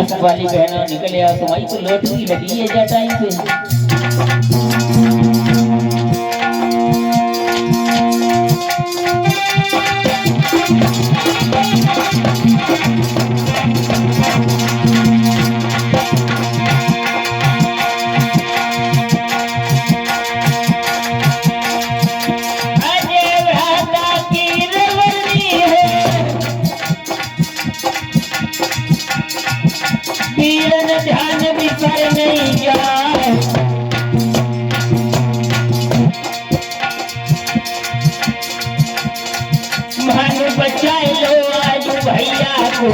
तरफ वाली बहना निकले आओ, तुम्हारी तो लॉटरी लगी है जा टाइम पे। ध्यान विसर नहीं जाए, मन बचाए लो आज भैया को,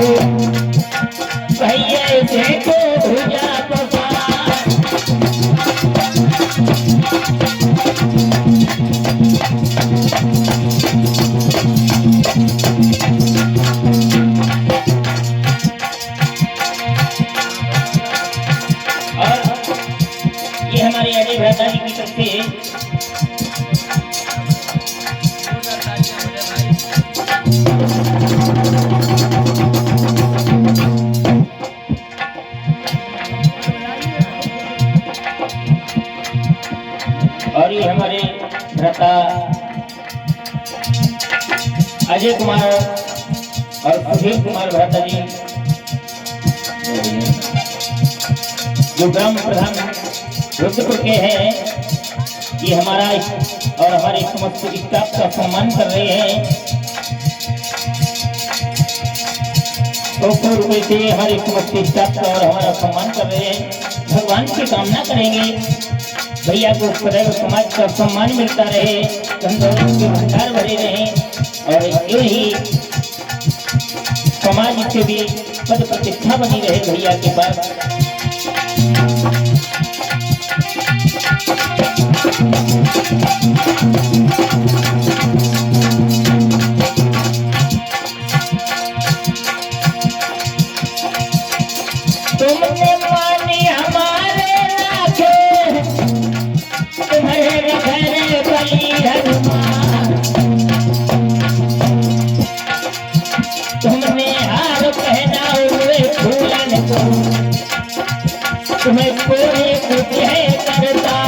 भैया देखो भुजा हमारे अजय भ्राता जी की तरफ से और ये हमारे भ्राता अजय कुमार और सुधीर कुमार भ्राता जी जो ग्राम प्रधान रुद्रपुर के हैं, ये हमारा और हमारे समस्त स्टाफ का सम्मान कर रहे हैं। 100 रुपए से हमारे समस्त स्टाफ का और हमारा सम्मान कर रहे हैं। भगवान की कामना करेंगे भैया को सदैव समाज का सम्मान मिलता रहे, धन दौलत के भंडार भरे रहे और यूं ही समाज से भी पद प्रतिष्ठा बनी रहे भैया के पास। तुमने मानी हमारे राखे, तुम्हारे घर बलि हनुमान, तुमने हार पहना हुए फूलन को, तुम्हें कोई कुछ है करता।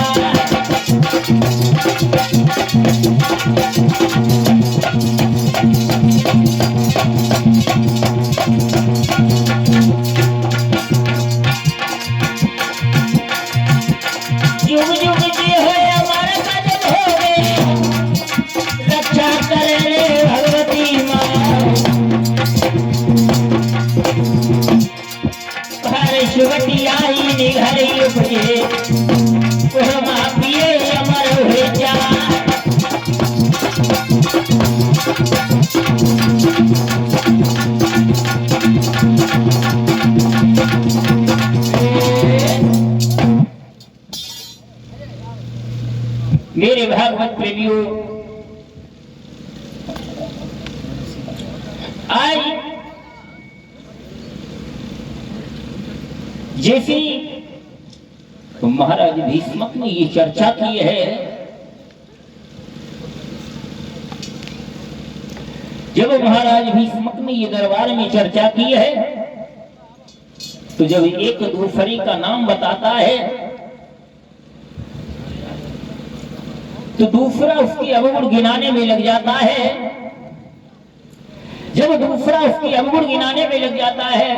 युग युग जी हो हमारा कदम हो गए, रक्षा करे भगवती माँ। हर शिवटी आई निघरी उपजे, पिए अमर हुए जा। मेरे भागवत प्रेमियों, आज जैसे महाराज भीष्मक ने ये चर्चा की है, जब महाराज भीष्मक ने ये दरबार में चर्चा की है, तो जब एक दूसरे का नाम बताता है तो दूसरा उसकी अवगुण गिनाने में लग जाता है। जब दूसरा उसकी अवगुण गिनाने में लग जाता है,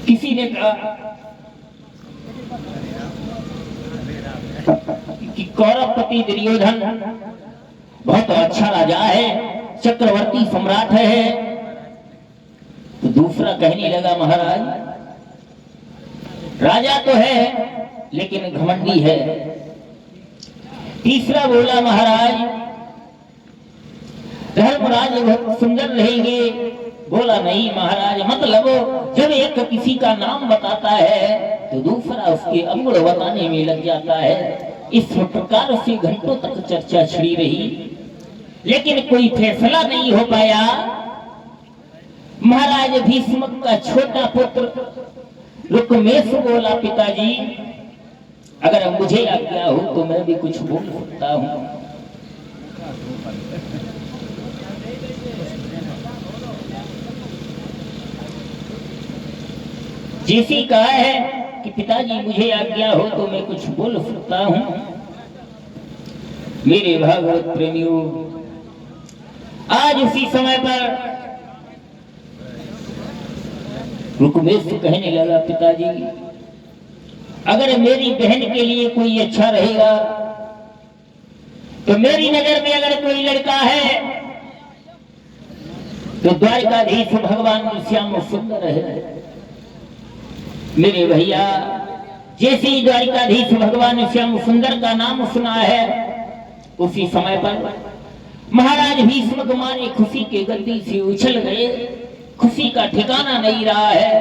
किसी ने कहा कि कौरवपति दुर्योधन बहुत अच्छा राजा है, चक्रवर्ती सम्राट है, तो दूसरा कहने लगा महाराज राजा तो है लेकिन घमंडी है। तीसरा बोला महाराज धर्मराज बहुत सुंदर रहेंगे। बोला नहीं महाराज, मतलब जब एक किसी का नाम बताता है तो दूसरा उसके अवगुण बताने में लग जाता है। इस प्रकार से घंटों तक चर्चा छिड़ी रही, लेकिन कोई फैसला नहीं हो पाया। महाराज भीष्मक का छोटा पुत्र रुकमेश बोला पिताजी अगर मुझे आज्ञा हो तो मैं भी कुछ बोल सकता हूं। जैसी कहा है कि पिताजी मुझे आज्ञा हो तो मैं कुछ बोल सकता हूं। मेरे भागवत प्रेमियों, आज उसी समय पर रुकमेश कहने लगा, पिताजी अगर मेरी बहन के लिए कोई अच्छा रहेगा तो मेरी नजर में अगर कोई लड़का है तो द्वारकाधीश भगवान श्याम सुंदर है। मेरे भैया, जैसे ही द्वारकाधीश भगवान श्याम सुंदर का नाम सुना है उसी समय पर महाराज भीष्म माने खुशी के गद्दी से उछल गए। खुशी का ठिकाना नहीं रहा है।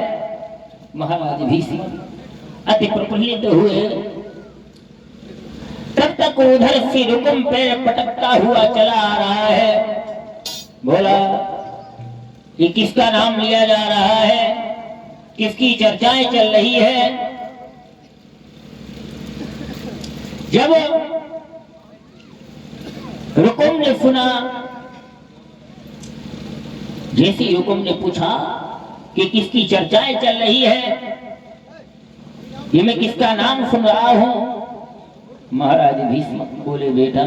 महाराज भीष्म अति प्रफुल्लित हुए। तब तक उधर से रुकुम पैर पटकता हुआ चला आ रहा है। बोला, ये किसका नाम लिया जा रहा है, किसकी चर्चाएं चल रही है। जब रुकुम ने सुना, जैसे रुकुम ने पूछा कि किसकी चर्चाएं चल रही है, ये मैं किसका नाम सुन रहा हूं, महाराज भीष्म बोले, बेटा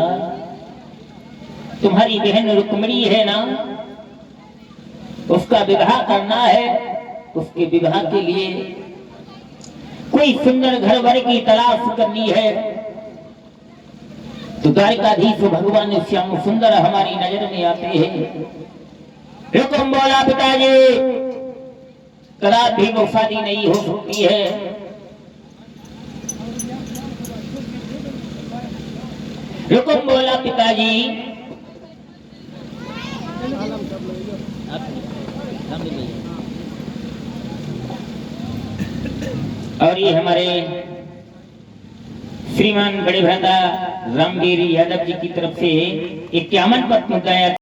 तुम्हारी बहन रुक्मिणी है ना, उसका विवाह करना है। उसके विवाह के लिए कोई सुंदर घर वर की तलाश करनी है। तो द्वारकाधीश भगवान श्याम सुंदर हमारी नजर में आते हैं। रुकुम बोला, पिताजी कदापि वो शादी नहीं हो सकती है। रुकुम बोला, पिताजी और ये हमारे श्रीमान बड़े भ्राता रामगिरी यादव जी की तरफ से 51 पत्र मुद्दा